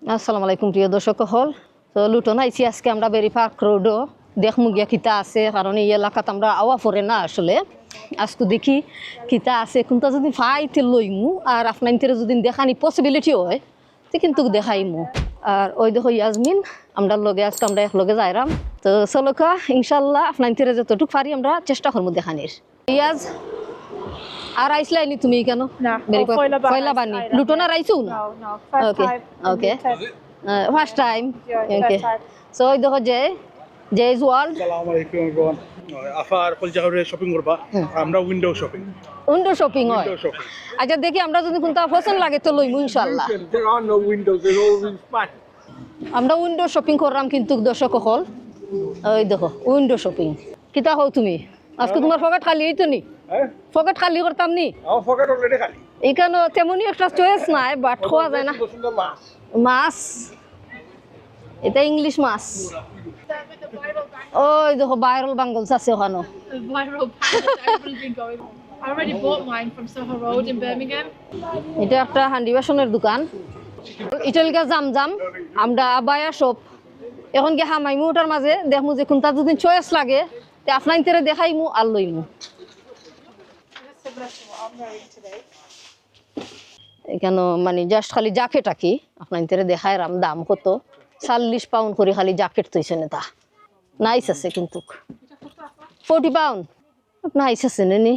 আসসালামু আলাইকুম প্রিয় দর্শক হল। তো লুটন আইছি আজকে আমরা বেরি পার্ক রোডও দেখমু গিয়া কিতা আছে, কারণ এই এলাকাত আমরা আওয়া পড়ে না আসলে। আজকে দেখি কিতা আছে, কোনটা যদি ফাইতে লইমু আর আপনার যদি দেখানি পসিবিলিটি হয় তো কিন্তু দেখাইমু। আর ওই দেখো ইয়াজমিন আমরা লগে আজকে আমরা একলগে যাইরাম। তো চলকা ইনশাল্লাহ আপনার যতটুকু পারি আমরা চেষ্টা করবো দেখানির। ইয়াজ আর আইসলাইনি তুমি কেন? না, পয়লা বানি লুটন আর আইছো না? No, first Okay, time. okay. First time. Yeah, Okay. first time. So ওই দেখো Jay's World আসসালামু আলাইকুম এভরিওয়ান। আফার কলজাহরে শপিং করবা, আমরা উইন্ডো শপিং। উইন্ডো শপিং হয়। Window shopping. আচ্ছা দেখি আমরা যদি কোনটা পছন্দ লাগে তো লইমু ইনশাআল্লাহ। There are no windows, there's always spot. আমরা উইন্ডো শপিং করলাম কিন্তু দর্শক হল। ওই দেখো উইন্ডো শপিং কিতা হও তুমি আজকে তোমার পকেট খালি হইতো নি? হ্যাঁ, পকেট খালি করতাম নি? আমার পকেট অলরেডি খালি। এখানে তেমনই একটা চয়েস নাই, বাট খাওয়া যায় না। সুন্দর মাছ। মাছ এটা ইংলিশ মাছ। ওই দেখো ভাইরাল বাঙ্গলস আছে ওখানে। The viral panic that everyone's been going on. I already bought mine from Soho Road in Birmingham. এটা একটা হান্ডি বাসনের দোকান। ইটালিকা জামজাম আমরা আবায়া শপ এখন গিয়ে হামাইমু ওটার মাঝে দেখমু যে কোনটা যদি চয়েস লাগে তে আপনার ইন্টারে দেখাইমু আর লইমু। Similar to what I'm wearing today. এখানে মানে জাস্ট খালি জ্যাকেট আকি আপনার ইন্টারে দেখাইরাম দাম কত 40 পাউন্ড করে খালি জ্যাকেট তৈছে নেতা। নাইস আছে কিন্তু 40 পাউন্ড নাইস আছে নি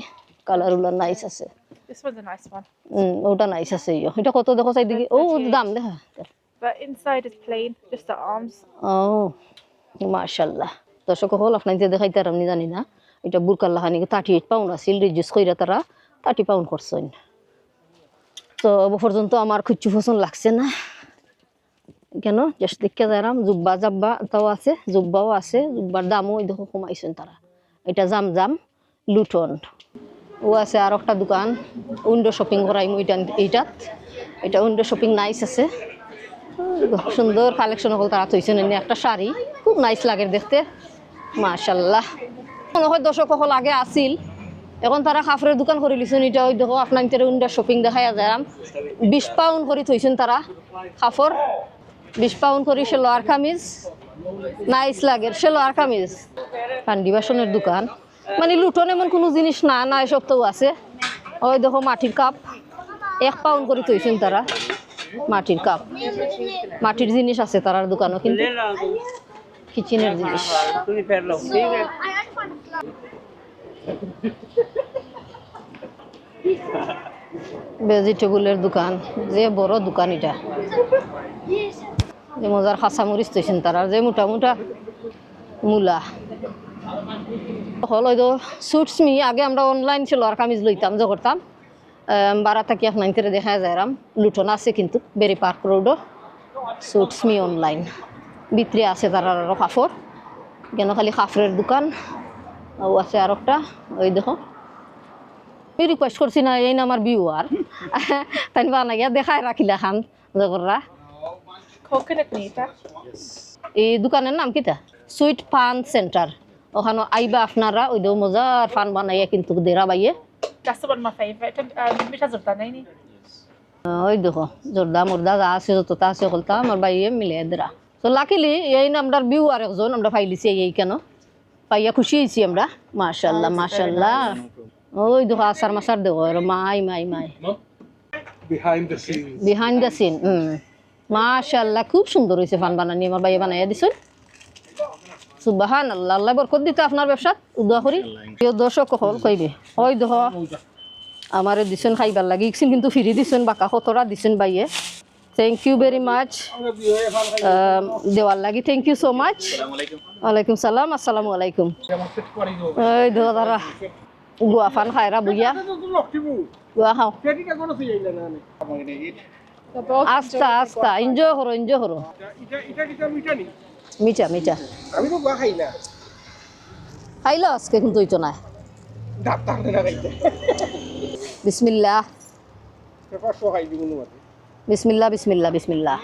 কালারগুলো নাইস আছে। This one's a nice one. ওটা নাইস আছে এটা কত দেখো চাইদিকে ও দাম দেখা। But inside is plain, just the arms. ও মাশাআল্লাহ দর্শক হল আপনার দেখাইতে আমি জানি না এটা বুরকার লাহানি 38 পাউন্ড আছিল রিডিউস কইরা তারা 30 পাউন্ড করছেন। তো অব পর্যন্ত আমার খুব পছন্দ লাগছে না কেন জাস্ট দেখে যাইরাম জুব্বা জাব্বা তাও আছে, জুব্বাও আছে, জুব্বার দামও ওই দেখো কমাইছেন তারা। এটা জামজাম লুটন ও আছে আর একটা দোকান উইন্ডো শপিং করাইমু এইটাত। এটা উইন্ডো শপিং নাইস আছে, সুন্দর কালেকশন হল তারা তৈছেন। এনে একটা শাড়ি খুব নাইস লাগে দেখতে মাশাল্লাহ। হয় দর্শক হল আগে আসিল এখন তারা কাপড়ের দোকান করে লিছেন। এটা ওই দেখো আপনার উইন্ডো শপিং দেখা যায় 20 পাউন্ড করে থইছেন তারা কাপড় 20 পাউন্ড করে সেলোয়ার কামিজ নাইস লাগে সেলোয়ার কামিজ। কান্ডি বাসনের দোকান মানে লুটন এমন কোনো জিনিস না না এসব তো আছে। ওই দেখো মাটির কাপ 1 পাউন্ড করে থইছেন তারা মাটির কাপ মাটির জিনিস আছে তারার দোকানও কিন্তু কিচেনের জিনিস। ভেজিটেবলের দোকান যে বড় দোকান এটা যে মজার কাঁচামরিচ তৈছেন তারা যে মোটা মোটা মূলা হল। ওই তো সুটস মি আগে আমরা অনলাইন ছিল আর কামিজ লইতাম যে করতাম বারা থাকি আপনার দেখা যায়রাম লুটন আছে কিন্তু বেরি পার্ক রোডও সুটস মি অনলাইন ভিতরে আছে তারা আরো কাপড় কেন খালি কাপড়ের দোকান ও আছে আর একটা। ওই দেখো আমি রিকোয়েস্ট করছি না এই না আমার ভিউয়ার তাই বানাইয়া দেখায় রাখিলা খান জগররা। Coconut nita. এই দোকানের নাম কিটা সুইট ফান সেন্টার। ওখানে আইবা আপনারা ওই দেখো মজার ফান বানাইয়া কিন্তু দেরা বাইয়ে। That's the one of my favourite. Which has done any? ওই দেখো জর্দা মুর্দা যা আছে যত তা আছে সকলটা আমার বাইয়ে মিলে দেরা। তো লাকিলি এই নামটার ভিউয়ার একজন আমরা পাইলিছি এই কেন পাইয়া খুশি হয়েছি আমরা মাশাল্লাহ মাশাল্লাহ। ওই দেখো আসার মাসার দেখো my my my Behind the scenes. Behind the scene মাশাআল্লাহ খুব সুন্দর হয়েছে ফান বানানি আমার ভাইয়া বানাইয়া দিছেন সুবহানাল্লাহ। আল্লাহ বরকত দিতে আপনার ব্যবসা দোয়া করি। প্রিয় দর্শক হল কইবে ওই দেখো আমারে দিছেন খাইবার লাগি ইকছিন কিন্তু ফিরি দিছেন বাঁকা কতটা দিছেন ভাইয়ে। থ্যাংক ইউ ভেরি মাচ দেওয়ার লাগি থ্যাংক ইউ সো মাচ। ওয়ালাইকুম সালাম আসসালামু আলাইকুম। ওই দেখো তারা গুয়া ফান খায়রা বুইয়া গুয়া খাও They're both আস্তা আস্তা এনজয় করো এনজয় করো মিঠা মিঠা আমি তো গা খাই না। খাইলো আজকে কিন্তু হইতো না। ডাক্তার না খাইতে। বিসমিল্লাহ পেপার শো খাই দিব না। বিসমিল্লাহ বিসমিল্লাহ বিসমিল্লাহ।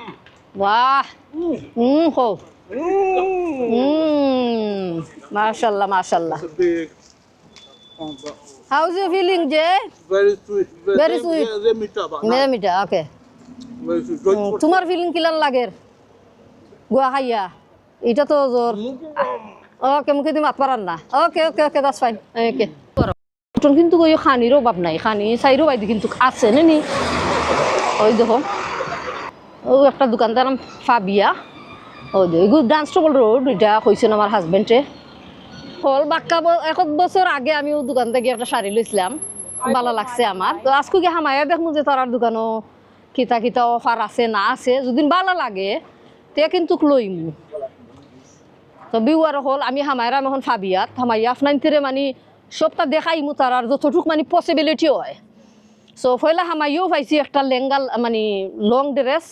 বাহ হো মাশাআল্লাহ মাশাআল্লাহ। How's you feeling, Jay? Very sweet. Very sweet. Very meat. Very meat. Okay. তোমার ফিলিং কিলান লাগের গুয়া খাইয়া এটা তো জোর ওকে মুখে তুমি মাত পারান না ওকে ওকে ওকে দ্যাটস ফাইন ওকে কিন্তু ওই খানির অভাব নাই খানি চাইরও বাইদি কিন্তু আছে নি ওই দেখো ও একটা দোকানদার নাম ফাবিয়া ওই দেখো ডান্স টবল রোড এটা কইছেন আমার হাজবেন্ডে হল বাক্কা 1 বছর আগে আমি ও দোকান থেকে একটা শাড়ি লইছিলাম ভালো লাগছে আমার তো আজকে কি হামায়া দেখমু যে তার দোকানও কিতা কিতা অফার আছে না আছে যদি ভালো লাগে তে কিন্তু লইমু তো বিওয়ার হল আমি হামায়রা এখন ফাবিয়াত হামাইয়া আপনাইতেরে মানে সবটা দেখাইমু তার আর যতটুক মানে পসিবিলিটি হয় সো পয়লা হামাইও পাইছি একটা লেঙ্গাল মানে লং ড্রেস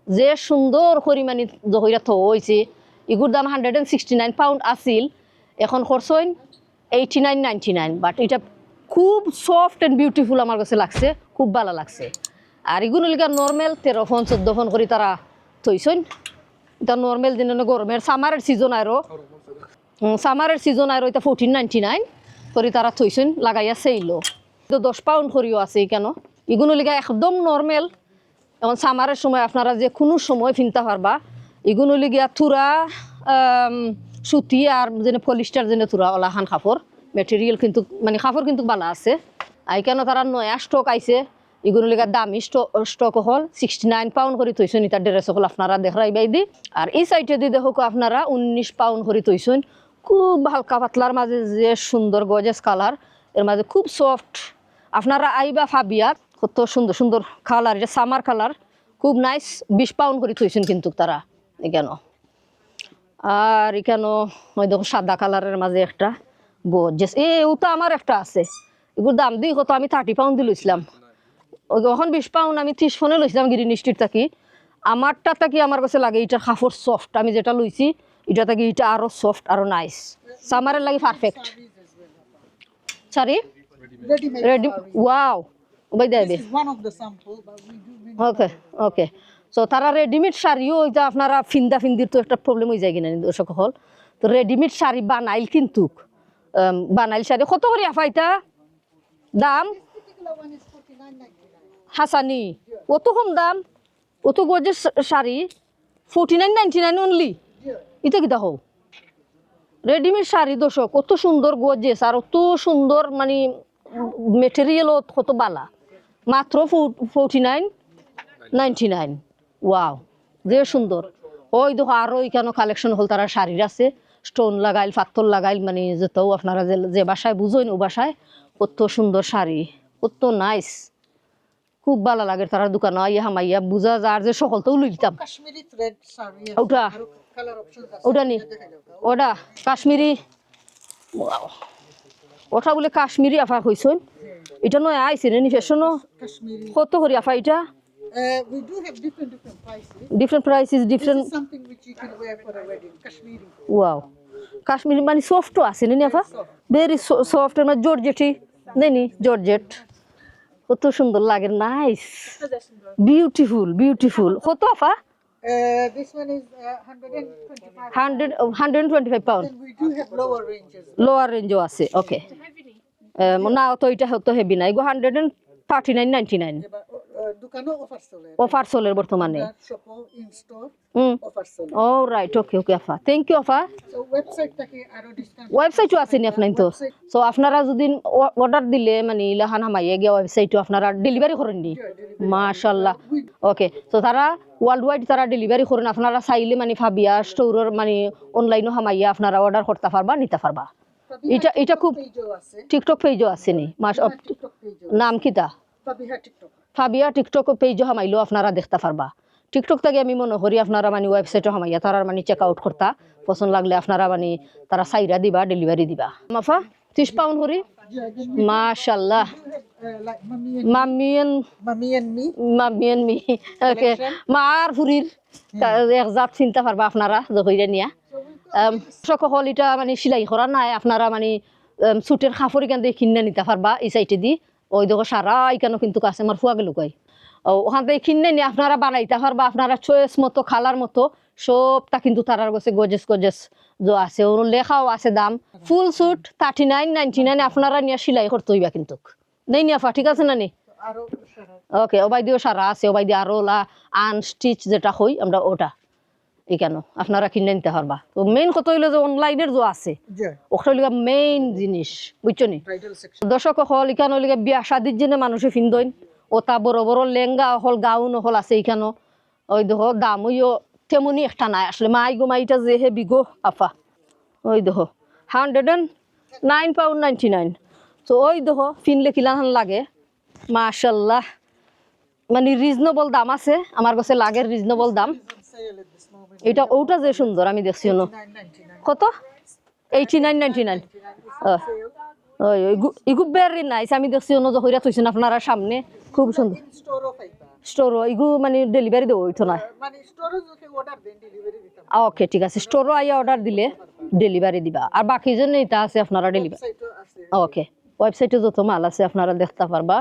যে সুন্দর করে মানে জহইরা থ হয়েছে এগুর দাম 169 পাউন্ড আছিল এখন খরচ হইন 89.99 বাট এটা খুব সফট অ্যান্ড বিউটিফুল আমার কাছে লাগছে খুব ভালো লাগছে আর এগুলো লিগা নর্মাল 13 ফোন 14 ফোন করে তারা থইছেন এটা নর্মাল দিন গরমের সামারের সিজন আরো সামারের সিজন আরো এটা 14.99 করে তারা থইছেন লাগাইয়া সেইলো তো 10 পাউন্ড করিও আছে কেন এগুলো লিগা একদম নর্মাল এখন সামারের সময় আপনারা যে কোনো সময় কিনতে পারবা এগুলো লিগা থুরা সুতি আর যেন পলিস্টার যেন থুরা ওলা খান কাপড় মেটেরিয়াল কিন্তু মানে কাপড় কিন্তু ভালো আছে আই কেন তারা নয়া স্টক আইছে এগুলো লিগা দামি স্টক হল 69 পাউন্ড করে থইছেন এটা ড্রেস হল আপনারা দেখাইবাই দি আর এই সাইডে দি দেখো আপনারা 19 পাউন্ড করে থইছেন খুব হালকা পাতলার মাঝে যে সুন্দর গজেস কালার এর মাঝে খুব সফট আপনারা আইবা ফাবিয়াত কত সুন্দর সুন্দর কালার এটা সামার কালার খুব নাইস 20 পাউন্ড করে থইছেন কিন্তু তারা এখানে আর এখানে ওই দেখো সাদা কালারের মাঝে একটা গজেস ওটা আমার একটা আছে এগুলোর দাম দিই কত আমি 30 পাউন্ড দিয়ে লইছিলাম ওখন 20 পাউন্ড আমি 30 ফোনে লইছিলাম গ্রিন স্ট্রিট থাকি আমারটা থাকি আমার কাছে লাগে এটা কাপড় সফট আমি যেটা লইছি এটা থাকি এটা আরো সফট আরো নাইস সামারের লাগে পারফেক্ট সরি রেডি ওয়াও ওই দে দে ওকে ওকে সো তারা রেডিমেড শাড়িও এটা আপনারা ফিন্দা ফিন্দির তো একটা প্রবলেম হয়ে যায় কিনা দর্শক হল তো রেডিমেড শাড়ি বানাইল কিন্তু বানাইল শাড়ি কত করে আফাইতা দাম হাসানি অত কম দাম অত গজের শাড়ি 49.99 অনলি এটা কিতা হও রেডিমেড শাড়ি দর্শক কত সুন্দর গজেস আর অত সুন্দর মানে মেটেরিয়াল কত বালা মাত্র 49.99 ওয়াও যে সুন্দর ওই দেখো আরো এখানে কালেকশন হল তারা শাড়ির আছে স্টোন লাগাইল পাথর লাগাইল মানে যেটাও আপনারা যে বাসায় বুঝেন ও বাসায় কত সুন্দর শাড়ি কত নাইস খুব ভালো লাগে তারা দোকানে আইয়া হামাইয়া বুঝা যার যে সকলটাও লইতাম কাশ্মীরি থ্রেড শাড়ি ওটা আর কালার অপশনস আছে ওটা নি ওটা কাশ্মীরি ওটা বলে কাশ্মীরি আফা কইছেন এটা নয় আইছে নি ফ্যাশনও কাশ্মীরি কত করে আফা এটা we do have different prices. different prices This different is something which you can wear for a wedding. Kashmiri. Wow Kashmiri মানে সফটও আছে নি আফা ভেরি সফট মানে জর্জেটি নেনি জর্জেট কত সুন্দর লাগে নাইস বিউটিফুল বিউটিফুল কত আফা This one is 125 pound Then we do have lower ranges. Lower রেঞ্জও আছে ওকে না তো এটা হতো হেভি না এগো 139.99 Dukano offers চলে অফার চলে বর্তমানে shop in store hmm offers চলে ও right okay okay Apa thank you Apa so website থেকে আরো ডিসকাউন্ট ওয়েবসাইটও আছে নি আপনার তো সো আপনারা যদি অর্ডার দিলে মানে ইলাহান হামাইয়া গিয়া ওয়েবসাইটও আপনারা ডেলিভারি করেন নি মাশাআল্লাহ ওকে সো তারা ওয়ার্ল্ড ওয়াইড তারা ডেলিভারি করেন আপনারা চাইলে মানে ফাবিয়া স্টোরের মানে অনলাইনও হামাইয়া আপনারা অর্ডার করতে পারবা নিতে পারবা এটা খুব টিকটক পেজও আছে নি নাম কিতা ফাবিয়া টিকটক পেজও হামাইলেও আপনারা দেখতে পারবা টিকটক থেকে আমি মনে করি আপনারা মানে ওয়েবসাইটও হামাইয়া তারা মানে চেক আউট করতা পছন্দ লাগলে আপনারা মানে তারা সাইরা দিবা ডেলিভারি দিবা মাফা 30 পাউন্ড করি মাশাআল্লাহ Mommy and me ওকে মার ফুরির এক জাত চিন্তা পারবা আপনারা জকইরা নিয়া সকল এটা মানে সেলাই করা নাই আপনারা মানে সুটের কাপড় এখান থেকে কিনে নিতে পারবা এই সাইডে দি ওই দেখো সারা এখানে কিন্তু কাছে আমার ফুয়া গেল কই ওখান থেকে কিনে নিয়ে আপনারা বানাইতে পারবা আপনারা চয়েস মতো খালার মতো সবটা কিন্তু তারার কাছে গজেস গজেস যে আছে ওর লেখাও আছে দাম ফুল সুট 39.99 আপনারা নিয়ে সেলাই করতে হইবা কিন্তু নেই নিয়া ঠিক আছে না নি আরো সারা ওকে ওবাই দিও সারা আছে ওবাই দিয়ে আরো আনস্টিচ যেটা হই আমরা ওটা এই কেন আপনারা কিনে নিতে পারবা তো মেইন কথা হইলো যে অনলাইনের যে আছে জি ওটা হইলো মেইন জিনিস বুঝছো নি ব্রাইডাল সেকশন দর্শক হল এখানে হইলে বিয়া শাদির জন্য মানুষে ফিন্দইন ওটা বড় বড় লেহেঙ্গা হল গাউন হল আছে এখানে ওই দেখো দাম ওইও তেমনি একটা নাই আসলে মাই গো মাইটা যে হে বিগো আফা ওই দেখো 109 £99 তো ওই দেখো ফিনলে কিলাহান লাগে মাশাল্লাহ মানে রিজনেবল দাম আছে আমার কাছে লাগে রিজনেবল দাম সেল এট দিস মোমেন্ট এটা ওটা যে সুন্দর আমি দেখছি না 999 কত 89.99 ওই ইগু ভেরি নাইস আমি দেখছি অন্য যে হইরা থইছেন আপনারা সামনে খুব সুন্দর স্টোরও পাইবা স্টোর ইগু মানে ডেলিভারি দেবো ওইতো না মানে স্টোরও যদি অর্ডার দেন ডেলিভারি দিতাম ওকে ঠিক আছে স্টোরও আইয়া অর্ডার দিলে ডেলিভারি দিবা আর বাকি জন্য এটা আছে আপনারা ডেলিভারি সাইটও আছে ওকে ওয়েবসাইটে যত মাল আছে আপনারা দেখতে পারবা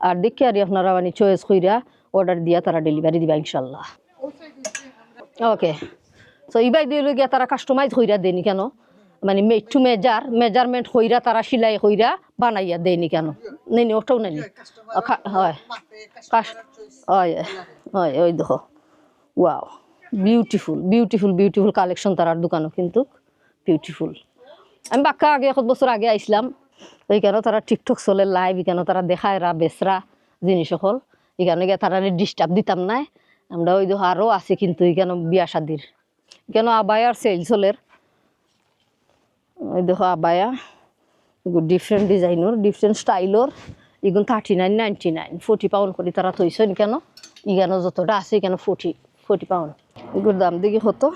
আর দেখে আর আপনারা মানে চয়েস কইরা অর্ডার দিয়া তারা ডেলিভারি দিবা ইনশাল্লাহ ওকে সো ইবাই দিয়ে গিয়া তারা কাস্টমাইজ হইরা দেনি কেন মানে মেড টু মেজারমেন্ট হইরা তারা সিলাই হইরা বানাইয়া দেনি কেন নেই ওটাও নেই হয় হয় হয় ওই দেখো ওয়াও বিউটিফুল কালেকশন তারার দোকানও কিন্তু বিউটিফুল আমি বাক্কা আগে 1 বছর আগে আইসলাম ওইখানে তারা টিকটক চলে লাইভ এখানে তারা দেখায় বেচরা জিনিস সকল এখানে গিয়ে তারা ডিস্টার্ব দিতাম না আমরা ওই দেখো আরও আছে কিন্তু এখানে বিয়া শাদির কেন আবায়ার সেল চলের ওই দেখো আবায়া ডিফারেন্ট ডিজাইনের ডিফারেন্ট স্টাইলর এগুলো 39.99 £40 করে তারা থইছেন কেন এখানে যতটা আছে এখানে 40 পাউন্ড এগুলোর দাম দেখি হতো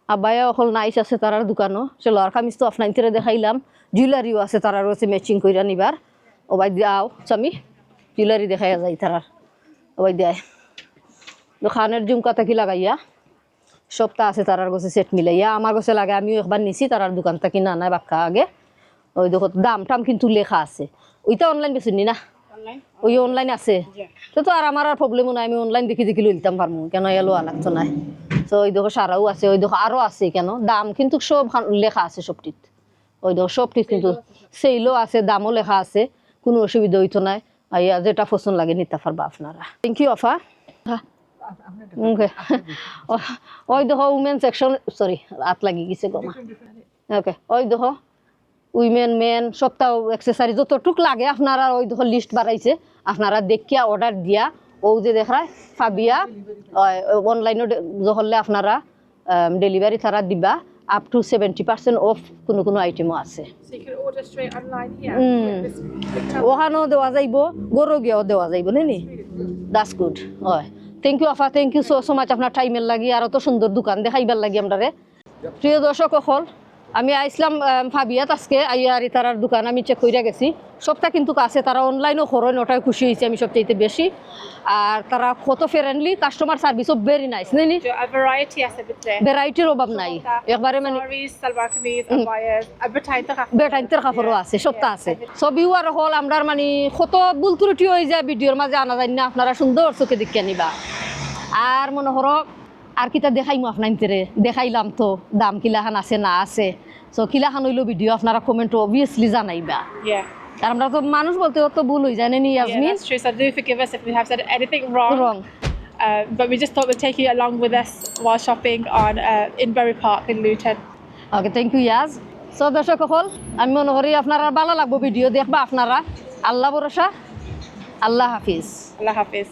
আবায়া অকল নাইস আছে তারার দোকানও সে লর কামিজ তো অফলাইন থেকে দেখাইলাম জুয়েলারিও আছে তারার রয়েছে ম্যাচিং কইরা নিবার ওবাই দিয়াও স্বামী জুয়েলারি দেখাইয়া যায় তারার ওবাই দেয় দোকানের ঝুমকা থাকি লাগাইয়া সবটা আছে তারার কাছে সেট মিলাইয়া আমার কাছে লাগে আমিও একবার নিছি তারার দোকান থাকি না নাই বাক্কা আগে ওই দেখো দাম টাম কিন্তু লেখা আছে ওইটা অনলাইন বেশুনি না ওই অনলাইন আছে তো আর আমার আর প্রবলেমও নাই আমি অনলাইন দেখি লই নিতাম পারবো কেন এলো লাগতো নাই তো ওই দেখো সারাও আছে ওই দেখো আরও আছে কেন দাম কিন্তু সব লেখা আছে সবটিত ওই দেখো সবটিত কিন্তু সেইলও আছে দামও লেখা আছে কোনো অসুবিধা হইতো নাই আইয়া যেটা পছন্দ লাগে নিতে পারবা আপনারা থ্যাংক ইউ আফা ওকে ওই দেখো উমেন সেকশন সরি হাত লাগি গেছে গমা ওকে ওই দেখো উইমেন মেন সবটাও এক্সেসারি যতটুক লাগে আপনারা ওই দেখো লিস্ট বাড়াইছে আপনারা দেখিয়া অর্ডার দিয়া ও যে দেখায় ফাবিয়া অনলাইনে হলে আপনারা ডেলিভারি তারা দিবা আপ টু 70% অফ কোনো আইটেমও আছে So you can order straight online here. with this picture. ওখানেও দেওয়া যাইব গরু গিয়েও দেওয়া যাইব নি দ্যাটস গুড হয় thank you Apa thank you so much আপনার টাইমের লাগি আর অত সুন্দর দোকান দেখাইবার লাগি আমরা প্রিয় দর্শক সকল আমি আইসলাম ফাবিয়াত আজকে আইয়ার তারার দোকান আমি চেক কইরা গেছি সবটা কিন্তু কাছে তারা অনলাইনও করেন ওটাই খুশি হয়েছি আমি সবচাইতে বেশি আর তারা কত ফ্রেন্ডলি কাস্টমার সার্ভিসও ভেরি নাইস নেই A variety আছে ভিতরে ভ্যারাইটির অভাব নাই একবারে মানে sarees, salwar kameez, abayas, advertising বেটাইতের কাপড়ও আছে সবটা আছে ছবিও আর হল আমরা মানে কত ভুল ত্রুটি হয়ে যায় ভিডিওর মাঝে আনা যায় না আপনারা সুন্দর চোখে দেখে নিবা আর মনে করো আর কিতা দেখাইমু আপনার দেখাইলাম তো দাম কিলাখান আছে না আছে সো কিলাখান হইলো ভিডিও আপনারা কমেন্ট অবভিয়াসলি জানাইবা Yeah. আর আমরা তো মানুষ বলতে অত ভুল হয়ে যায় না নি Yeah, Yasmin that's true. So do forgive us if we have said anything wrong. Wrong But we just thought we'd take you along with us while shopping on in Bury Park in Luton. Okay thank you ইয়াজ so দর্শক সকল আমি মনে করি আপনারা ভালো লাগবো video দেখবা আপনারা আল্লাহ ভরসা আল্লাহ হাফিজ Allah Hafiz.